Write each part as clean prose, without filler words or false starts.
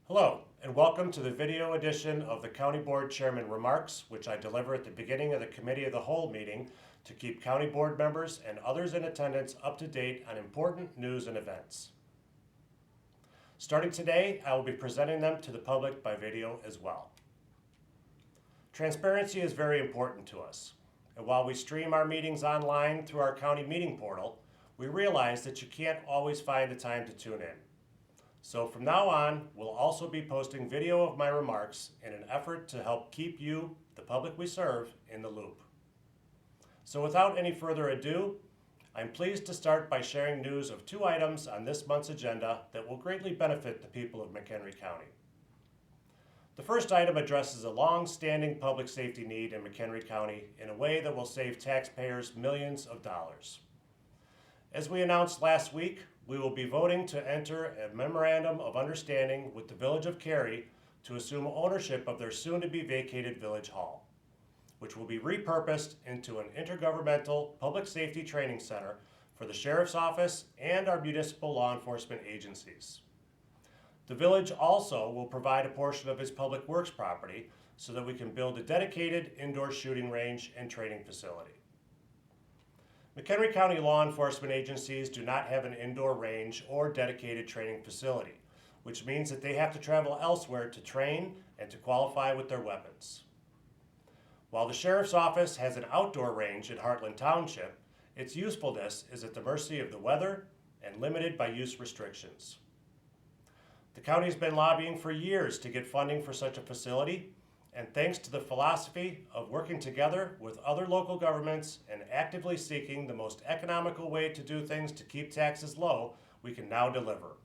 Hello, and welcome to the video edition of the County Board Chairman Remarks, which I deliver at the beginning of the Committee of the Whole meeting to keep County Board members and others in attendance up to date on important news and events. Starting today, I will be presenting them to the public by video as well. Transparency is very important to us, and while we stream our meetings online through our county meeting portal, we realize that you can't always find the time to tune in. So from now on, we'll also be posting video of my remarks in an effort to help keep you, the public we serve, in the loop. So without any further ado, I'm pleased to start by sharing news of two items on this month's agenda that will greatly benefit the people of McHenry County. The first item addresses a long-standing public safety need in McHenry County in a way that will save taxpayers millions of dollars. As we announced last week, we will be voting to enter a memorandum of understanding with the Village of Cary to assume ownership of their soon-to-be vacated Village Hall, which will be repurposed into an intergovernmental public safety training center for the Sheriff's Office and our municipal law enforcement agencies. The village also will provide a portion of its public works property so that we can build a dedicated indoor shooting range and training facility. McHenry County law enforcement agencies do not have an indoor range or dedicated training facility, which means that they have to travel elsewhere to train and to qualify with their weapons. While the Sheriff's Office has an outdoor range in Heartland Township, its usefulness is at the mercy of the weather and limited by use restrictions. The county has been lobbying for years to get funding for such a facility, and thanks to the philosophy of working together with other local governments and actively seeking the most economical way to do things to keep taxes low, we can now deliver.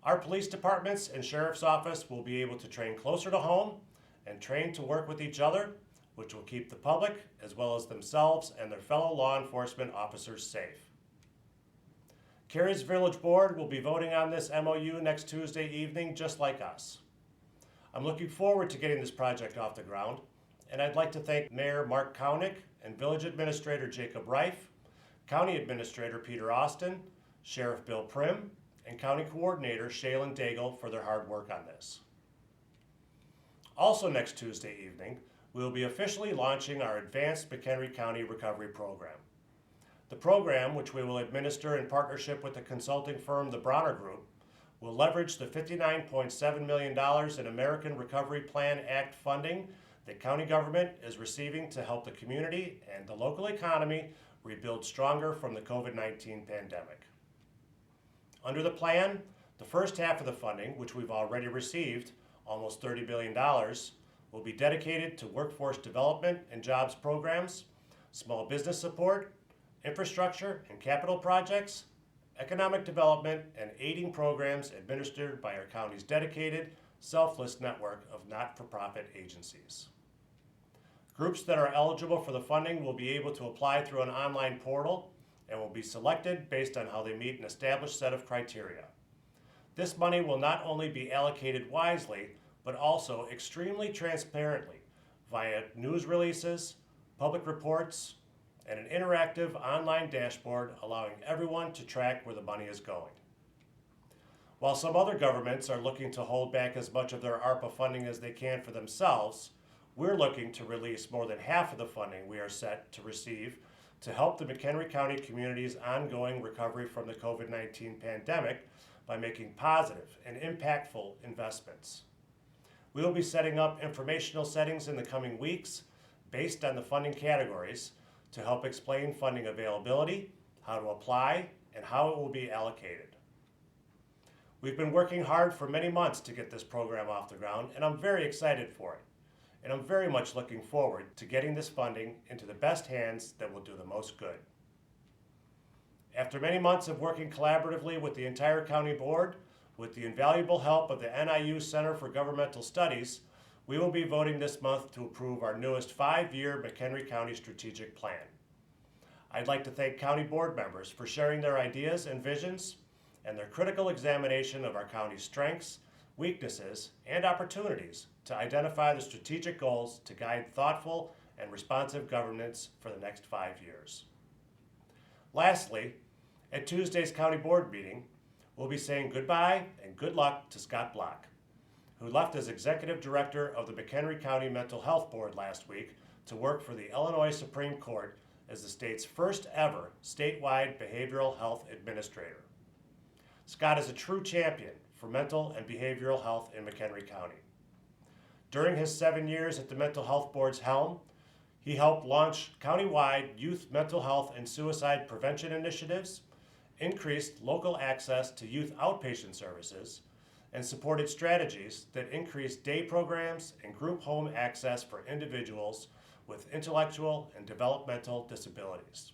Our police departments and sheriff's office will be able to train closer to home and train to work with each other, which will keep the public as well as themselves and their fellow law enforcement officers safe. Cary's Village Board will be voting on this MOU next Tuesday evening, just like us. I'm looking forward to getting this project off the ground, and I'd like to thank Mayor Mark Kounick and Village Administrator Jacob Reif, County Administrator Peter Austin, Sheriff Bill Prim, and County Coordinator Shaylin Daigle for their hard work on this. Also next Tuesday evening, we will be officially launching our Advanced McHenry County Recovery Program. The program, which we will administer in partnership with the consulting firm the Bronner Group, will leverage the $59.7 million in American Recovery Plan Act funding that county government is receiving to help the community and the local economy rebuild stronger from the COVID-19 pandemic. Under the plan, the first half of the funding, which we've already received, almost $30 billion, will be dedicated to workforce development and jobs programs, small business support, infrastructure and capital projects, economic development, and aiding programs administered by our county's dedicated, selfless network of not-for-profit agencies. Groups that are eligible for the funding will be able to apply through an online portal and will be selected based on how they meet an established set of criteria. This money will not only be allocated wisely, but also extremely transparently via news releases, public reports, and an interactive online dashboard allowing everyone to track where the money is going. While some other governments are looking to hold back as much of their ARPA funding as they can for themselves, we're looking to release more than half of the funding we are set to receive to help the McHenry County community's ongoing recovery from the COVID-19 pandemic by making positive and impactful investments. We will be setting up informational settings in the coming weeks based on the funding categories to help explain funding availability, how to apply, and how it will be allocated. We've been working hard for many months to get this program off the ground, and I'm very excited for it. And I'm very much looking forward to getting this funding into the best hands that will do the most good. After many months of working collaboratively with the entire county board, with the invaluable help of the NIU Center for Governmental Studies, we will be voting this month to approve our newest 5-year McHenry County Strategic Plan. I'd like to thank county board members for sharing their ideas and visions and their critical examination of our county's strengths, weaknesses, and opportunities to identify the strategic goals to guide thoughtful and responsive governance for the next 5 years. Lastly, at Tuesday's county board meeting, we'll be saying goodbye and good luck to Scott Block. who left as Executive Director of the McHenry County Mental Health Board last week to work for the Illinois Supreme Court as the state's first ever statewide behavioral health administrator. Scott is a true champion for mental and behavioral health in McHenry County. During his 7 years at the Mental Health Board's helm, he helped launch countywide youth mental health and suicide prevention initiatives, increased local access to youth outpatient services, and supported strategies that increased day programs and group home access for individuals with intellectual and developmental disabilities.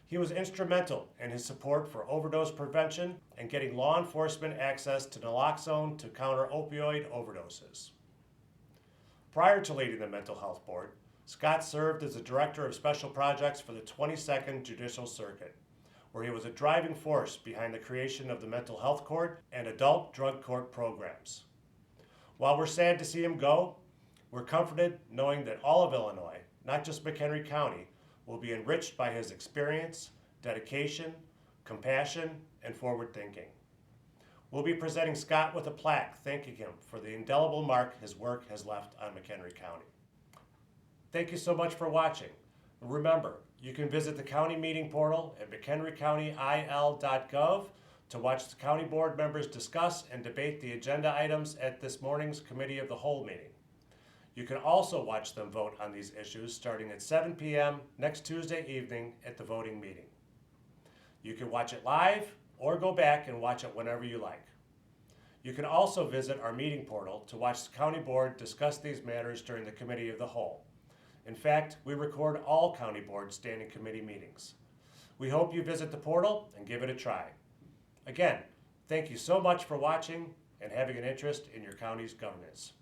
He was instrumental in his support for overdose prevention and getting law enforcement access to naloxone to counter opioid overdoses. Prior to leading the Mental Health Board, Scott served as the Director of Special Projects for the 22nd Judicial Circuit, where he was a driving force behind the creation of the Mental Health Court and Adult Drug Court programs. While we're sad to see him go, we're comforted knowing that all of Illinois, not just McHenry County, will be enriched by his experience, dedication, compassion, and forward thinking. We'll be presenting Scott with a plaque thanking him for the indelible mark his work has left on McHenry County. Thank you so much for watching. Remember, you can visit the county meeting portal at mchenrycountyil.gov to watch the county board members discuss and debate the agenda items at this morning's Committee of the Whole meeting. You can also watch them vote on these issues starting at 7 p.m. next Tuesday evening at the voting meeting. You can watch it live or go back and watch it whenever you like. You can also visit our meeting portal to watch the county board discuss these matters during the Committee of the Whole. In fact, we record all county board standing committee meetings. We hope you visit the portal and give it a try. Again, thank you so much for watching and having an interest in your county's governance.